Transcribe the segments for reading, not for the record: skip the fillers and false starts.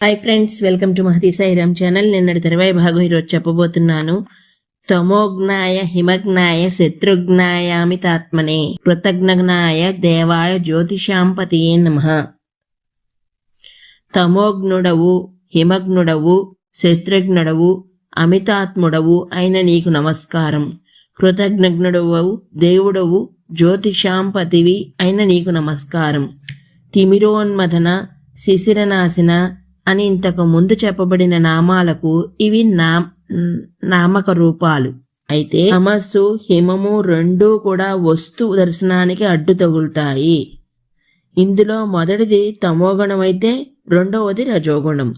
Hi friends, welcome to Mahathi Sairam channel. నిన్నటి 30వ భాగం ఈరోజు చెప్పబోతున్నాను. తమోజ్ఞాయ హిమజ్ఞాయ శత్రుఘ్నాయామితాత్మనే కృతజ్ఞాయ దేవాయ జ్యోతిషాంపతియే నమః. తమోజ్ఞుడవు, హిమజ్ఞుడవు, శత్రుఘ్నుడవు, అమితాత్ముడవు అయిన నీకు నమస్కారం. కృతజ్ఞుడవు, దేవుడవు, జ్యోతిషాంపతివి అయిన నీకు నమస్కారం. తిమిరోన్మథన, శిశిరనాశన అని ఇంతకు ముందు చెప్పబడిన నామాలకు ఇవి నామక రూపాలు. అయితే తమస్సు, హిమము రెండూ కూడా వస్తు దర్శనానికి అడ్డు తగులుతాయి. ఇందులో మొదటిది తమోగుణం అయితే రెండవది రజోగుణం.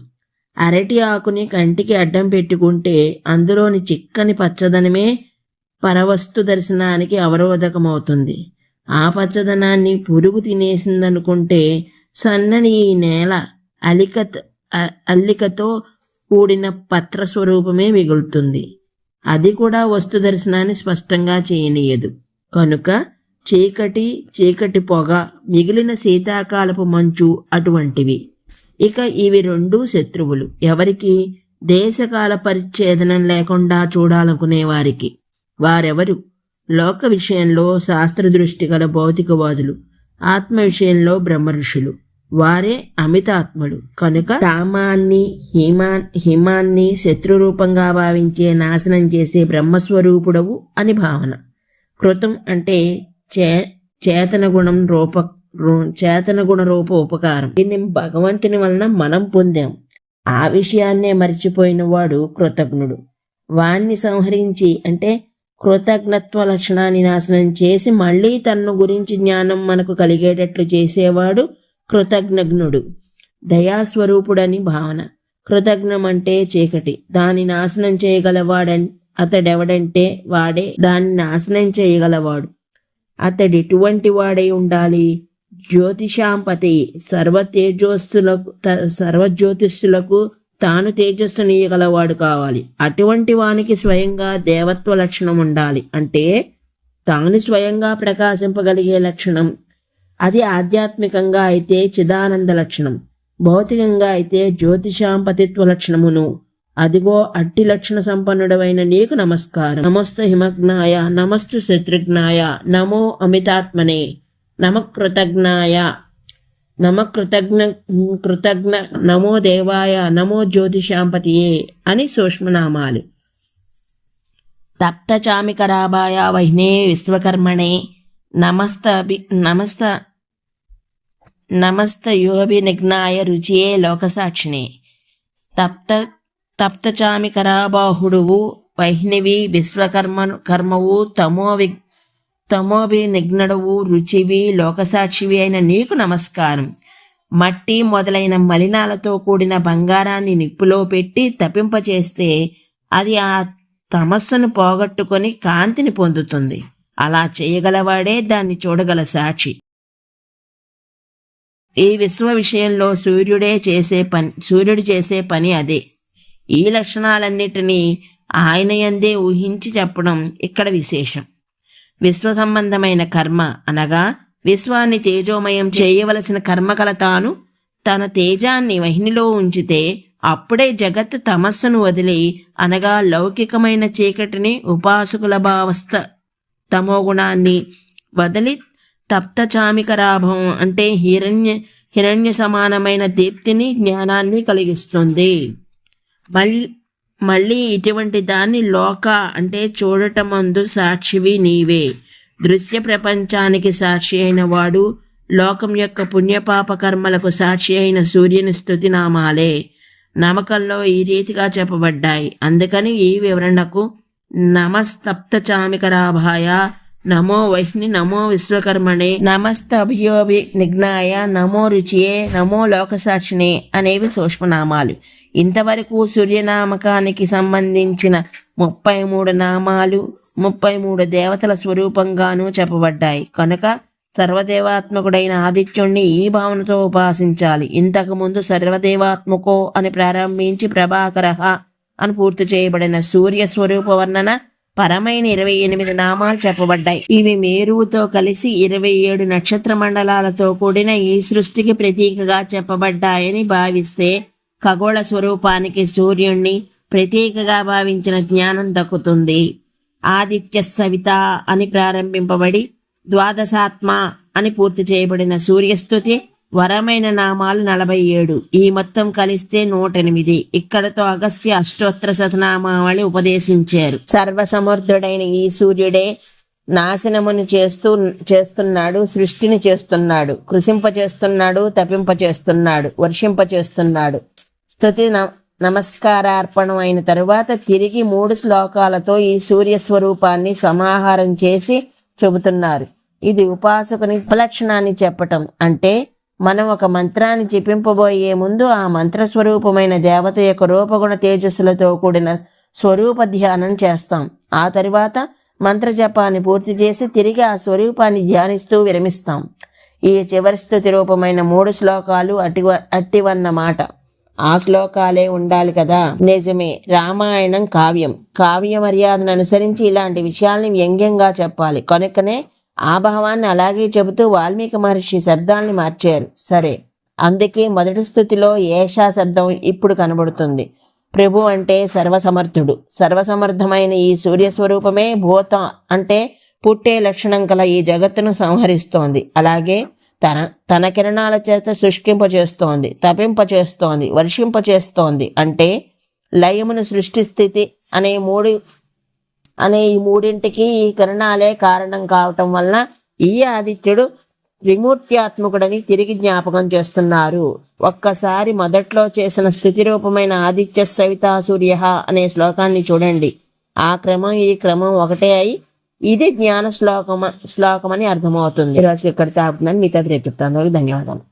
అరటి ఆకుని కంటికి అడ్డం పెట్టుకుంటే అందులోని చిక్కని పచ్చదనమే పరవస్తు దర్శనానికి అవరోధకమవుతుంది. ఆ పచ్చదనాన్ని పురుగు తినేసిందనుకుంటే సన్నని ఈ నేల అల్లికతో కూడిన పత్ర స్వరూపమే మిగులుతుంది. అది కూడా వస్తు దర్శనాన్ని స్పష్టంగా చేయనీయదు. కనుక చీకటి పొగ, మిగిలిన శీతాకాలపు మంచు అటువంటివి. ఇక ఇవి రెండూ శత్రువులు. ఎవరికి? దేశకాల పరిచ్ఛేదనం లేకుండా చూడాలనుకునే వారికి. వారెవరు? లోక విషయంలో శాస్త్ర దృష్టి గల భౌతికవాదులు, ఆత్మ విషయంలో బ్రహ్మ ఋషులు. వారే అమితాత్ములు. కనుక కామాన్ని, హిమాన్ని శత్రురూపంగా భావించే నాశనం చేసే బ్రహ్మస్వరూపుడవు అని భావన. కృతం అంటే చేతన గుణ రూప ఉపకారం. దీన్ని భగవంతుని వలన మనం పొందాం. ఆ విషయాన్నే మరిచిపోయిన వాడు కృతజ్ఞుడు. వాణ్ణి సంహరించి అంటే కృతజ్ఞత్వ లక్షణాన్ని నాశనం చేసి మళ్ళీ తన్ను గురించి జ్ఞానం మనకు కలిగేటట్లు చేసేవాడు కృతజ్ఞుడు. దయాస్వరూపుడని భావన. కృతజ్ఞం అంటే చీకటి, దాన్ని నాశనం అతడెవడంటే వాడే దాన్ని నాశనం చేయగలవాడు. అతడెటువంటి వాడై ఉండాలి? జ్యోతిషాంపతి, సర్వజ్యోతిష్యులకు తాను తేజస్సునియగలవాడు కావాలి. అటువంటి వానికి స్వయంగా దేవత్వ లక్షణం ఉండాలి. అంటే తాను స్వయంగా ప్రకాశింపగలిగే లక్షణం. అది ఆధ్యాత్మికంగా అయితే చిదానంద లక్షణం, భౌతికంగా అయితే జ్యోతిషాంపతిత్వ లక్షణమును. అదిగో అట్టి లక్షణ సంపన్నుడవైన నీకు నమస్కారం. నమస్తు హిమజ్ఞాయ, నమస్తు శత్రుఘ్నాయ, నమో అమితాత్మనే, నమకృతజ్ఞాయ, కృతజ్ఞ, నమో దేవాయ, నమో జ్యోతిషాంపతియే అని సూక్ష్మనామాలు. తప్తచామికరాభాయ వహ్నే విశ్వకర్మణే నమస్తయోభినిఘ్నాయ రుచియే లోకసాక్షిణే. తప్తచామికరాబాహుడువు, వైష్ణవి, విశ్వకర్మవు, తమోభినిఘ్నుడవు, రుచివి, లోకసాక్షివి అయిన నీకు నమస్కారం. మట్టి మొదలైన మలినాలతో కూడిన బంగారాన్ని నిప్పులో పెట్టి తపింపచేస్తే అది ఆ తమస్సును పోగొట్టుకొని కాంతిని పొందుతుంది. అలా చేయగలవాడే దాన్ని చూడగల సాక్షి. ఈ విశ్వ విషయంలో సూర్యుడు చేసే పని అదే. ఈ లక్షణాలన్నిటినీ ఆయన యందే ఊహించి చెప్పడం ఇక్కడ విశేషం. విశ్వ సంబంధమైన కర్మ అనగా విశ్వాన్ని తేజోమయం చేయవలసిన కర్మకల తాను తన తేజాన్ని వహ్నిలో ఉంచితే అప్పుడే జగత్ తమస్సును వదిలి అనగా లౌకికమైన చీకటిని, ఉపాసకుల భావస్థ తమోగుణాన్ని వదిలి తప్తచామికరాభం అంటే హిరణ్య సమానమైన దీప్తిని, జ్ఞానాన్ని కలిగిస్తుంది. మళ్ళీ ఇటువంటి దాన్ని లోక అంటే చూడటమందు సాక్షివి నీవే. దృశ్య ప్రపంచానికి సాక్షి అయిన వాడు, లోకం యొక్క పుణ్యపాప కర్మలకు సాక్షి అయిన సూర్యుని స్తుతి నామాలే నమ్మకంలో ఈ రీతిగా చెప్పబడ్డాయి. అందుకని ఈ వివరణకు నమస్తప్తచామికరాభాయ, నమో వైష్ణి, నమో విశ్వకర్మణే, నమస్తభియోభినిఘ్నాయ, నమో రుచియే, నమో లోకసాక్షిణే అనేవి సూక్ష్మనామాలు. ఇంతవరకు సూర్యనామకానికి సంబంధించిన 33 నామాలు 33 దేవతల స్వరూపంగానూ చెప్పబడ్డాయి. కనుక సర్వదేవాత్మకుడైన ఆదిత్యుణ్ణి ఈ భావనతో ఉపాసించాలి. ఇంతకుముందు సర్వదేవాత్మకో అని ప్రారంభించి ప్రభాకరః అని పూర్తి చేయబడిన సూర్య స్వరూప వర్ణన పరమైన 28 నామాలు చెప్పబడ్డాయి. ఇవి మేరువుతో కలిసి 27 నక్షత్ర మండలాలతో కూడిన ఈ సృష్టికి ప్రతీకగా చెప్పబడ్డాయని భావిస్తే ఖగోళ స్వరూపానికి సూర్యుణ్ణి ప్రతీకగా భావించిన జ్ఞానం దక్కుతుంది. ఆదిత్య సవిత అని ప్రారంభింపబడి ద్వాదశాత్మ అని పూర్తి చేయబడిన సూర్యస్తుతి వరమైన నామాలు 47. ఈ మొత్తం కలిస్తే 108. ఇక్కడతో అగస్త్య అష్టోత్తర శతనామావళి ఉపదేశించారు. సర్వసమర్థుడైన ఈ సూర్యుడే నాశనమును చేస్తున్నాడు, సృష్టిని చేస్తున్నాడు, కృషింపచేస్తున్నాడు, తపింపచేస్తున్నాడు, వర్షింపచేస్తున్నాడు. స్తుతి నమస్కారార్పణం అయిన తరువాత తిరిగి 3 శ్లోకాలతో ఈ సూర్య స్వరూపాన్ని సమాహారం చేసి చెబుతున్నారు. ఇది ఉపాసకుని ఉపలక్షణాన్ని చెప్పటం. అంటే మనం ఒక మంత్రాన్ని జపింపబోయే ముందు ఆ మంత్రస్వరూపమైన దేవత యొక్క రూపగుణ తేజస్సులతో కూడిన స్వరూప ధ్యానం చేస్తాం. ఆ తరువాత మంత్రజపాన్ని పూర్తి చేసి తిరిగి ఆ స్వరూపాన్ని ధ్యానిస్తూ విరమిస్తాం. ఈ చివరి స్తుతి రూపమైన 3 శ్లోకాలు అట్టివన్నమాట. ఆ శ్లోకాలే ఉండాలి కదా. నిజమే, రామాయణం కావ్యం. కావ్య మర్యాదను అనుసరించి ఇలాంటి విషయాల్ని వ్యంగ్యంగా చెప్పాలి. కనుకనే ఆ భావాన్ని అలాగే చెబుతూ వాల్మీకి మహర్షి శబ్దాల్ని మార్చారు. సరే, అందుకే మొదటి స్థుతిలో ఏషా శబ్దం ఇప్పుడు కనబడుతుంది. ప్రభు అంటే సర్వసమర్థుడు. సర్వసమర్థమైన ఈ సూర్యస్వరూపమే భూత అంటే పుట్టే లక్షణం కల ఈ జగత్తును సంహరిస్తోంది. అలాగే తన కిరణాల చేత శుష్కింపచేస్తోంది, తపింపచేస్తోంది, వర్షింపచేస్తోంది. అంటే లయమును సృష్టి స్థితి అనే ఈ మూడింటికి ఈ కిరణాలే కారణం కావటం వలన ఈ ఆదిత్యుడు త్రిమూర్త్యాత్మకుడని తిరిగి జ్ఞాపకం చేస్తున్నారు. ఒక్కసారి మొదట్లో చేసిన స్థితి రూపమైన ఆదిత్య సవితా సూర్య అనే శ్లోకాన్ని చూడండి. ఆ క్రమం ఈ క్రమం ఒకటే అయి ఇది జ్ఞాన శ్లోకమని అర్థమవుతుంది. ఈరోజు ఇక్కడ తాపుతున్నాను. మిగతా రేపు చెప్తాను. ధన్యవాదాలు.